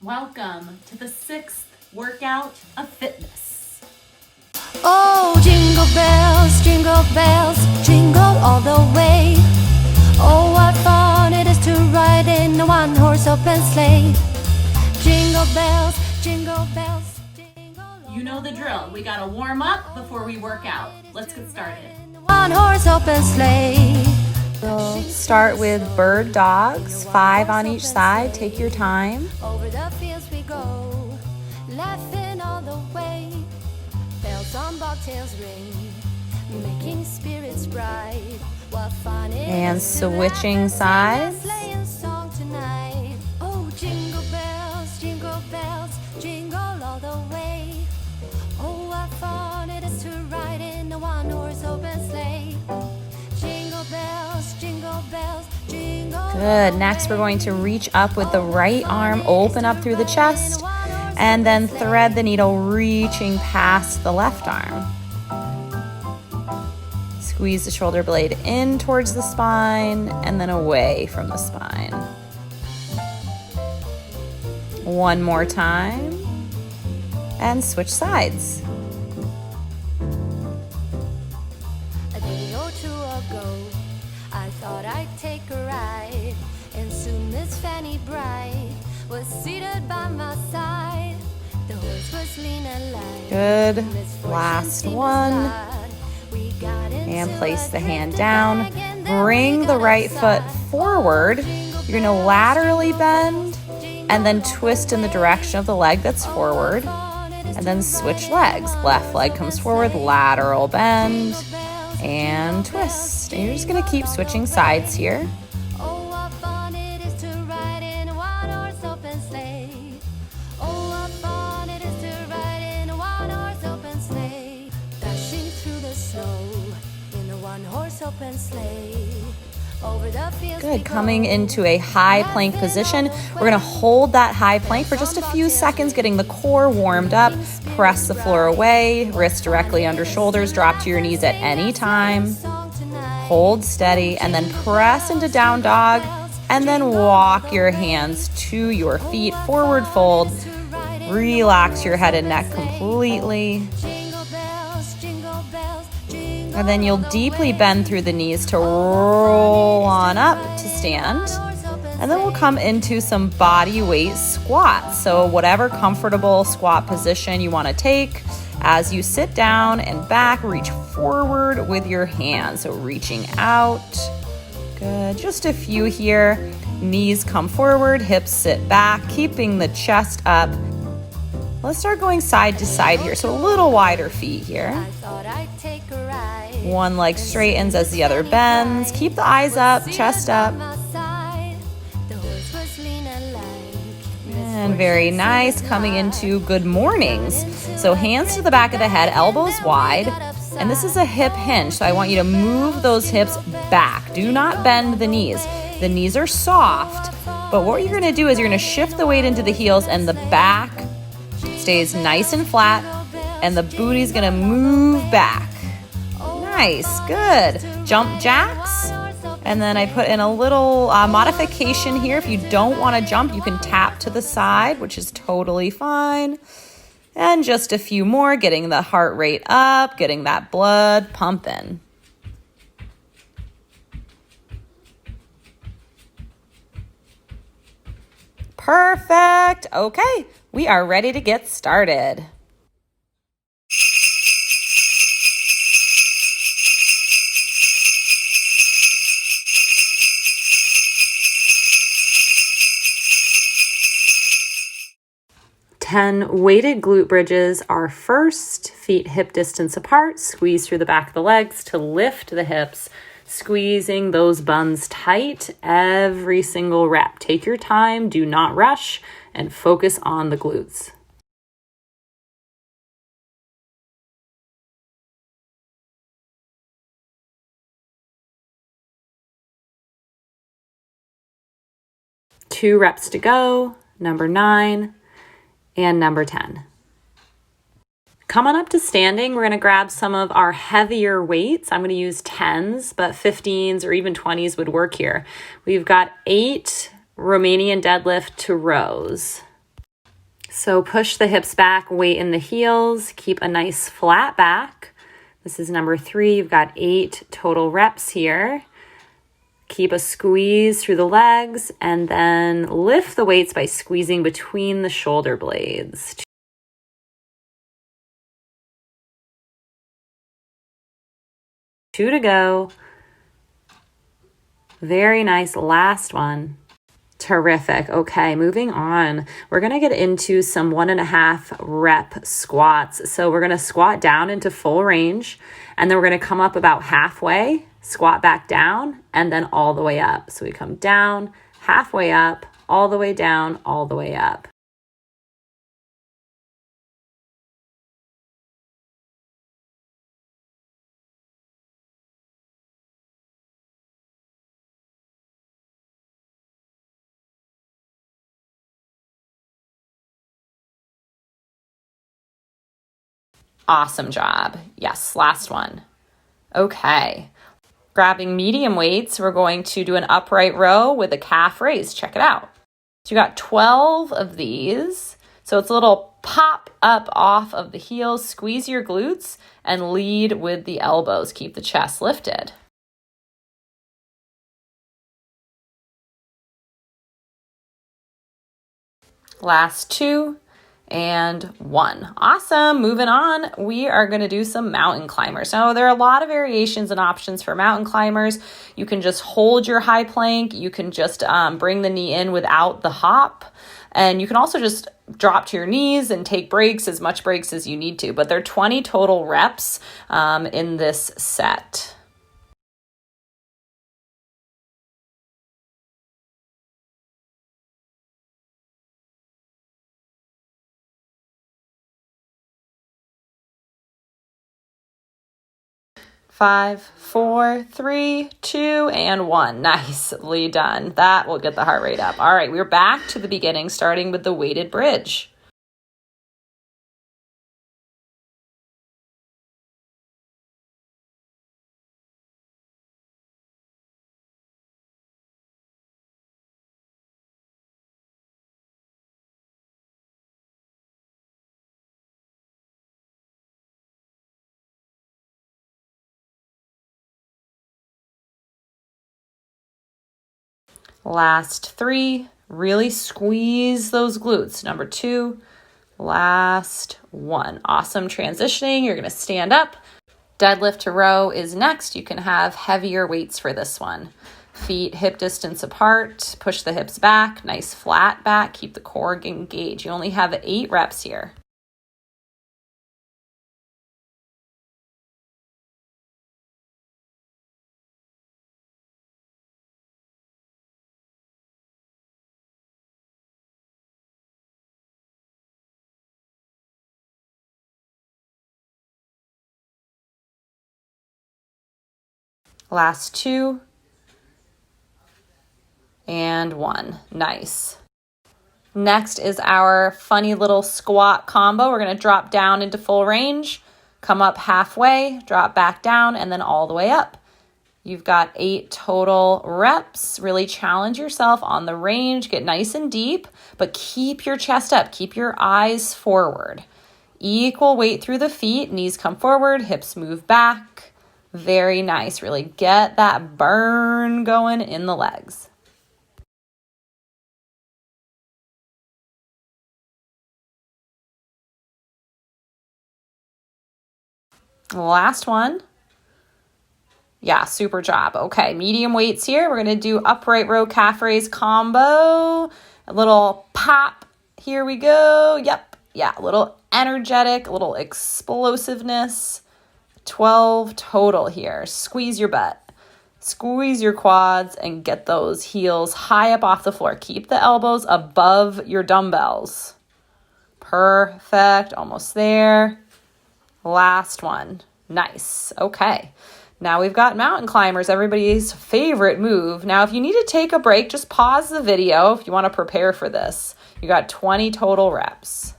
Welcome to the 6th workout of Fitmas. Oh, jingle bells, jingle all the way. Oh, what fun it is to ride in a one-horse open sleigh. Jingle bells, jingle bells, jingle all You know the drill. We gotta warm up before we work out. Let's get started. one-horse open sleigh. We'll start with bird dogs, 5 on each side. Take your time. Over the fields we go, laughing all the way. Bells on bobtails ring, making spirits bright. What fun it And is to laugh switching and sing a sides. sleighing song tonight. Oh, jingle bells, jingle all the way. Oh, what fun it is to ride in a one-horse open sleigh. Jingle bells, jingle Good. Next, we're going to reach up with the right arm, open up through the chest, and then thread the needle reaching past the left arm. Squeeze the shoulder blade in towards the spine and then away from the spine. One more time. And switch sides. A day or two ago, I thought I'd take a ride, and soon Miss Fanny Bright was seated by my side. The horse was lean and light. Good. Misfortune Last seemed to one. slide. We got And into place a the hand drifted down. bag, and then Bring we the got right foot inside. forward. You're going to laterally bend and then twist in the direction of the leg that's forward. And then switch legs. Left leg comes forward, lateral bend, and twist. And you're just going to keep switching sides here. Oh, what fun it is to ride in a one-horse open sleigh. Oh, what fun it is to ride in a one-horse open sleigh. Dashing through the snow in a one-horse open sleigh. Over the fields we Good. go. Coming into a high plank position. We're going to hold that high plank for just a few seconds, getting the core warmed up. Press the floor away, wrists directly under shoulders. Drop to your knees at any time. Hold steady and then press into down dog and then walk your hands to your feet. Forward fold. Relax your head and neck completely. And then you'll deeply bend through the knees to roll on up to stand. And then we'll come into some body weight squats. So whatever comfortable squat position you want to take. As you sit down and back, reach forward with your hands. So reaching out. Good. Just a few here. Knees come forward, hips sit back, keeping the chest up. Let's start going side to side here. So a little wider feet here. One leg straightens as the other bends. Keep the eyes up, chest up. And very nice. Coming into good mornings. So hands to the back of the head, elbows wide. And this is a hip hinge. So I want you to move those hips back. Do not bend the knees. The knees are soft. But what you're going to do is you're going to shift the weight into the heels and the back stays nice and flat. And the booty's going to move back. Nice, good. Jump jacks. And then I put in a little modification here. If you don't want to jump, you can tap to the side, which is totally fine. And just a few more, getting the heart rate up, getting that blood pumping. Perfect. Okay, we are ready to get started. Ten weighted glute bridges are first. Feet hip distance apart. Squeeze through the back of the legs to lift the hips, squeezing those buns tight every single rep. Take your time, do not rush, and focus on the glutes. Two reps to go. Number 9. And number 10. Come on up to standing. We're going to grab some of our heavier weights. I'm going to use 10s, but 15s or even 20s would work here. We've got 8 Romanian deadlift to rows. So push the hips back, weight in the heels, keep a nice flat back. This is number 3. You've got 8 total reps here. Keep a squeeze through the legs and then lift the weights by squeezing between the shoulder blades. 2 to go. Very nice. Last one. Terrific. Okay, moving on. We're going to get into some 1.5 rep squats. So we're going to squat down into full range, and then we're going to come up about halfway, squat back down, and then all the way up. So we come down, halfway up, all the way down, all the way up. Awesome job. Yes, last one. Okay. Grabbing medium weights, we're going to do an upright row with a calf raise. Check it out. So you got 12 of these. So it's a little pop up off of the heels. Squeeze your glutes and lead with the elbows. Keep the chest lifted. Last 2. And 1. Awesome. Moving on, we are going to do some mountain climbers. Now, there are a lot of variations and options for mountain climbers. You can just hold your high plank. You can just bring the knee in without the hop. And you can also just drop to your knees and take breaks, as much breaks as you need to. But there are 20 total reps in this set. Five, 4, 3, 2, and 1. Nicely done. That will get the heart rate up. All right, we're back to the beginning, starting with the weighted bridge. Last 3, really squeeze those glutes. Number 2, last 1. Awesome transitioning. You're going to stand up. Deadlift to row is next. You can have heavier weights for this one. Feet hip distance apart. Push the hips back. Nice flat back. Keep the core engaged. You only have 8 reps here. Last 2 and 1. Nice. Next is our funny little squat combo. We're going to drop down into full range, come up halfway, drop back down, and then all the way up. You've got 8 total reps. Really challenge yourself on the range. Get nice and deep, but keep your chest up. Keep your eyes forward. Equal weight through the feet. Knees come forward, hips move back. Very nice. Really get that burn going in the legs. Last one. Yeah, super job. Okay, medium weights here. We're going to do upright row calf raise combo. A little pop. Here we go. Yep. Yeah, a little energetic, a little explosiveness. 12 total here. Squeeze your butt. Squeeze your quads and get those heels high up off the floor. Keep the elbows above your dumbbells. Perfect. Almost there. Last one. Nice. Okay. Now we've got mountain climbers, everybody's favorite move. Now, if you need to take a break, just pause the video if you want to prepare for this. You got 20 total reps.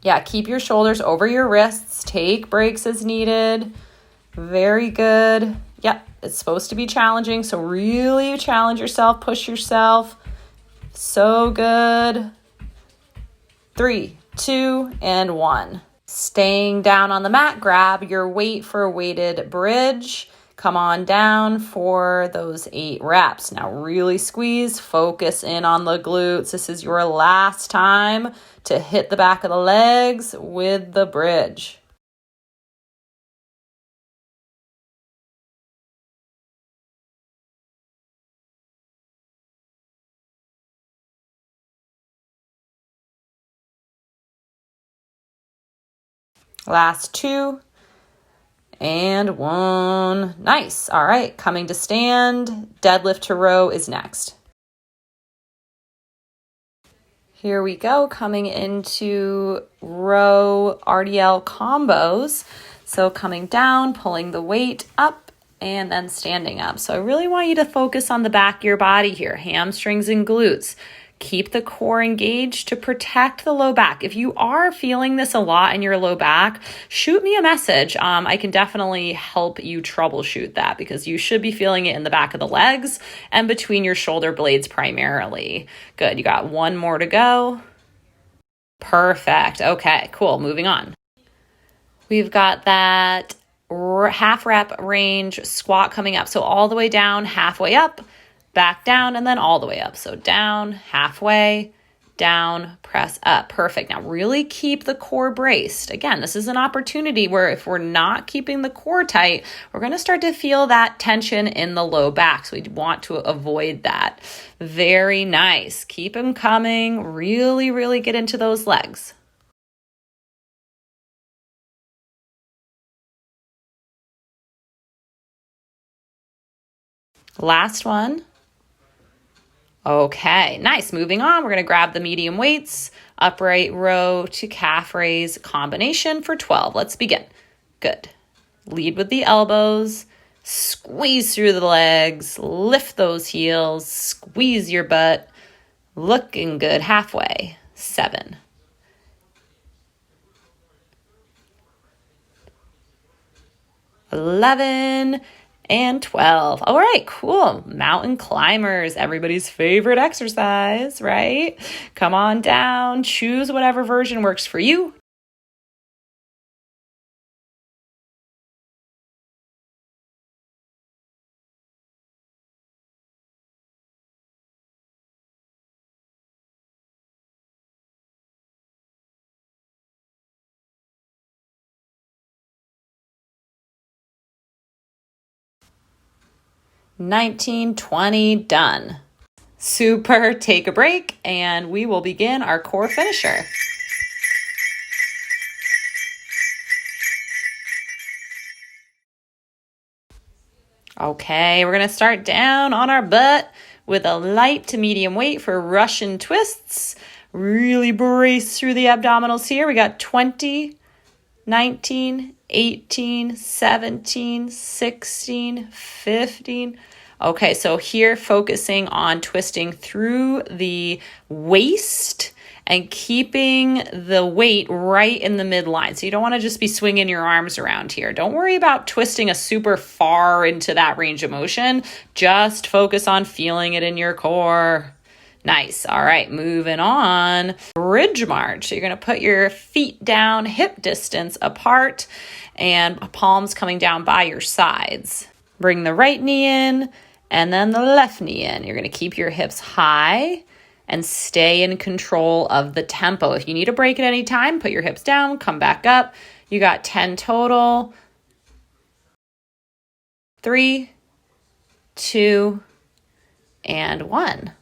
Yeah, keep your shoulders over your wrists. Take breaks as needed. Very good. Yep, it's supposed to be challenging, so really challenge yourself, push yourself. So good. 3, 2, and 1. Staying down on the mat, grab your weight for a weighted bridge. Come on down for those 8 reps. Now really squeeze, focus in on the glutes. This is your last time to hit the back of the legs with the bridge. Last 2 and 1. Nice. All right, coming to stand. Deadlift to row is next. Here we go, coming into row RDL combos. So coming down, pulling the weight up, and then standing up. So I really want you to focus on the back of your body here, hamstrings and glutes. Keep the core engaged to protect the low back. If you are feeling this a lot in your low back, shoot me a message. I can definitely help you troubleshoot that because you should be feeling it in the back of the legs and between your shoulder blades primarily. Good. You got 1 more to go. Perfect. Okay, cool. Moving on. We've got that half rep range squat coming up. So all the way down, halfway up, back down, and then all the way up. So down, halfway, down, press up. Perfect. Now really keep the core braced. Again, this is an opportunity where if we're not keeping the core tight, we're going to start to feel that tension in the low back. So we want to avoid that. Very nice. Keep them coming. Really, really get into those legs. Last one. Okay, nice. Moving on, we're going to grab the medium weights, upright row to calf raise combination for 12. Let's begin. Good. Lead with the elbows, squeeze through the legs, lift those heels, squeeze your butt. Looking good. Halfway. 7. 11. And 12. All right, cool. Mountain climbers, everybody's favorite exercise, right? Come on down, choose whatever version works for you. $19, $20, done. Super, take a break, and we will begin our core finisher. Okay, we're going to start down on our butt with a light to medium weight for Russian twists. Really brace through the abdominals here. We got 20, 19, 18, 17, 16, 15. Okay, so here focusing on twisting through the waist and keeping the weight right in the midline. So you don't want to just be swinging your arms around here. Don't worry about twisting a super far into that range of motion. Just focus on feeling it in your core. Nice. All right, moving on. Bridge march. So you're going to put your feet down hip distance apart and palms coming down by your sides. Bring the right knee in and then the left knee in. You're going to keep your hips high and stay in control of the tempo. If you need a break at any time, put your hips down, come back up. You got 10 total. 3, 2, and 1.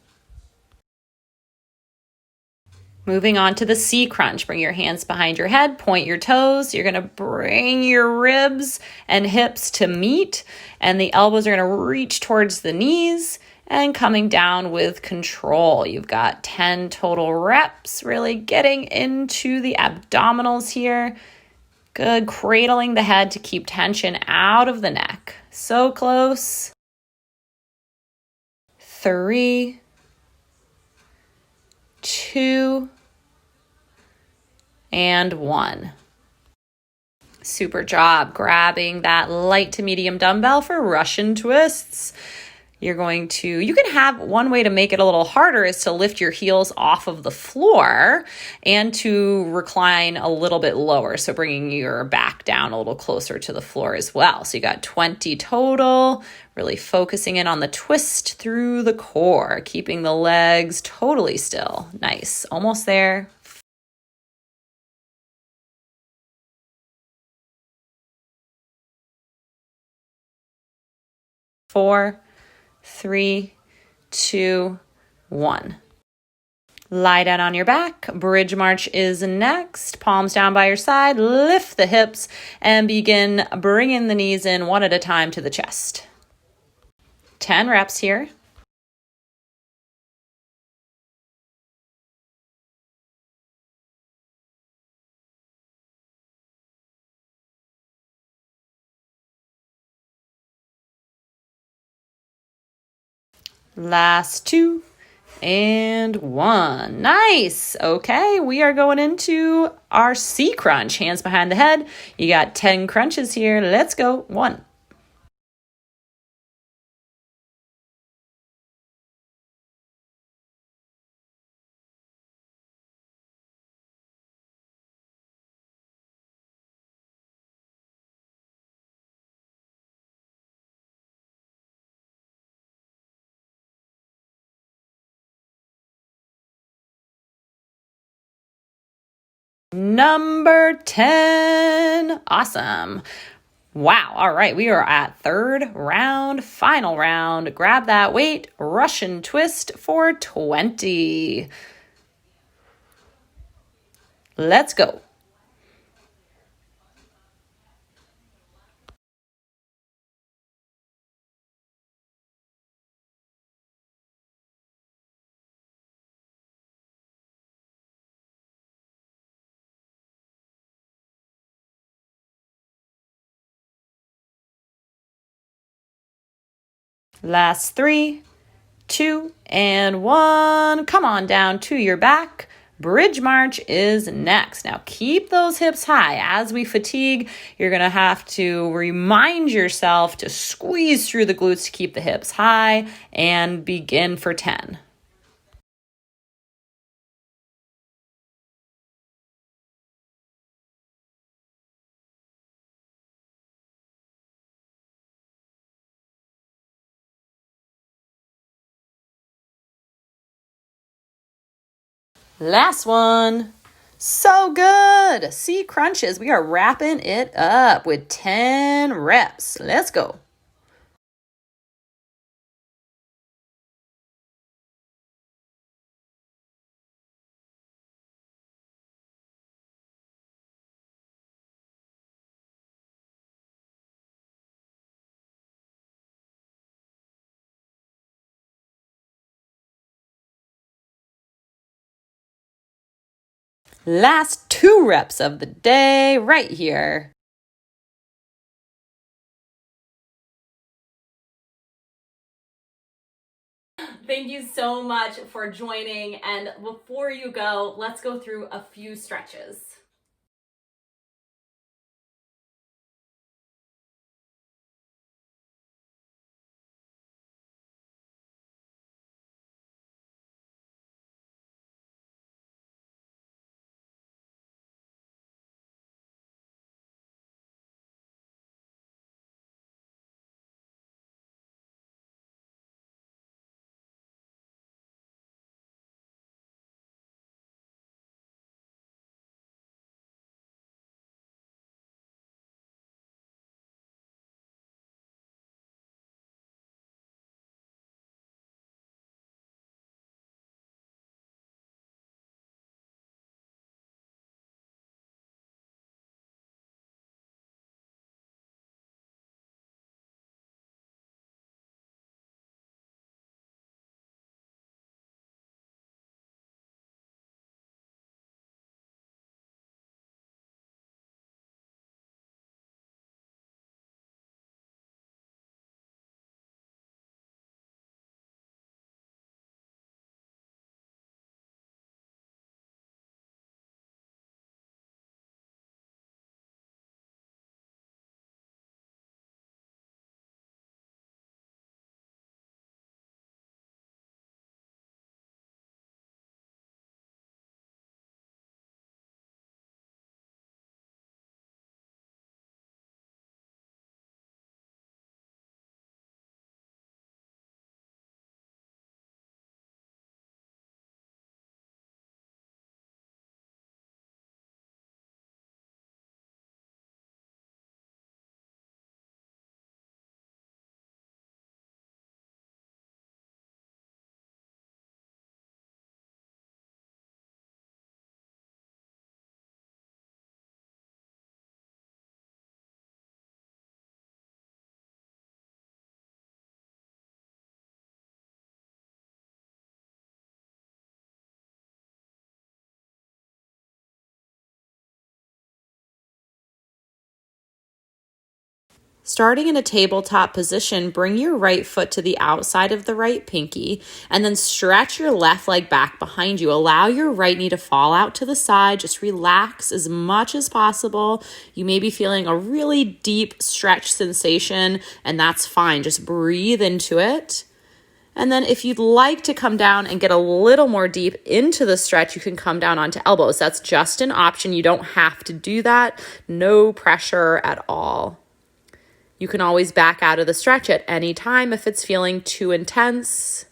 Moving on to the C crunch. Bring your hands behind your head, point your toes. You're going to bring your ribs and hips to meet, and the elbows are going to reach towards the knees and coming down with control. You've got 10 total reps, really getting into the abdominals here. Good, cradling the head to keep tension out of the neck. So close. 3, 2, and 1. Super job grabbing that light to medium dumbbell for Russian twists. You're going to, you can have one way to make it a little harder is to lift your heels off of the floor and to recline a little bit lower. So bringing your back down a little closer to the floor as well. So you got 20 total, really focusing in on the twist through the core, keeping the legs totally still. Nice. Almost there. 4, 3, 2, 1. Lie down on your back. Bridge march is next. Palms down by your side. Lift the hips and begin bringing the knees in one at a time to the chest. 10 reps here. Last 2 and 1. Nice. Okay, we are going into our C crunch. Hands behind the head. You got 10 crunches here. Let's go. 1. Number 10. Awesome. Wow. All right. We are at third round, final round. Grab that weight, Russian twist for 20. Let's go. Last 3, 2, and 1. Come on down to your back. Bridge march is next. Now keep those hips high. As we fatigue, you're going to have to remind yourself to squeeze through the glutes to keep the hips high and begin for 10. Last one. So good. C crunches. We are wrapping it up with 10 reps. Let's go. Last 2 reps of the day right here. Thank you so much for joining. And before you go, let's go through a few stretches. Starting in a tabletop position, bring your right foot to the outside of the right pinky and then stretch your left leg back behind you. Allow your right knee to fall out to the side. Just relax as much as possible. You may be feeling a really deep stretch sensation, and that's fine. Just breathe into it. And then if you'd like to come down and get a little more deep into the stretch, you can come down onto elbows. That's just an option. You don't have to do that. No pressure at all. You can always back out of the stretch at any time if it's feeling too intense.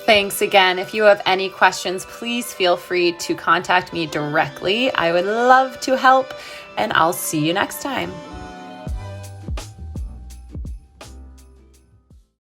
Thanks again. If you have any questions, please feel free to contact me directly. I would love to help, and I'll see you next time.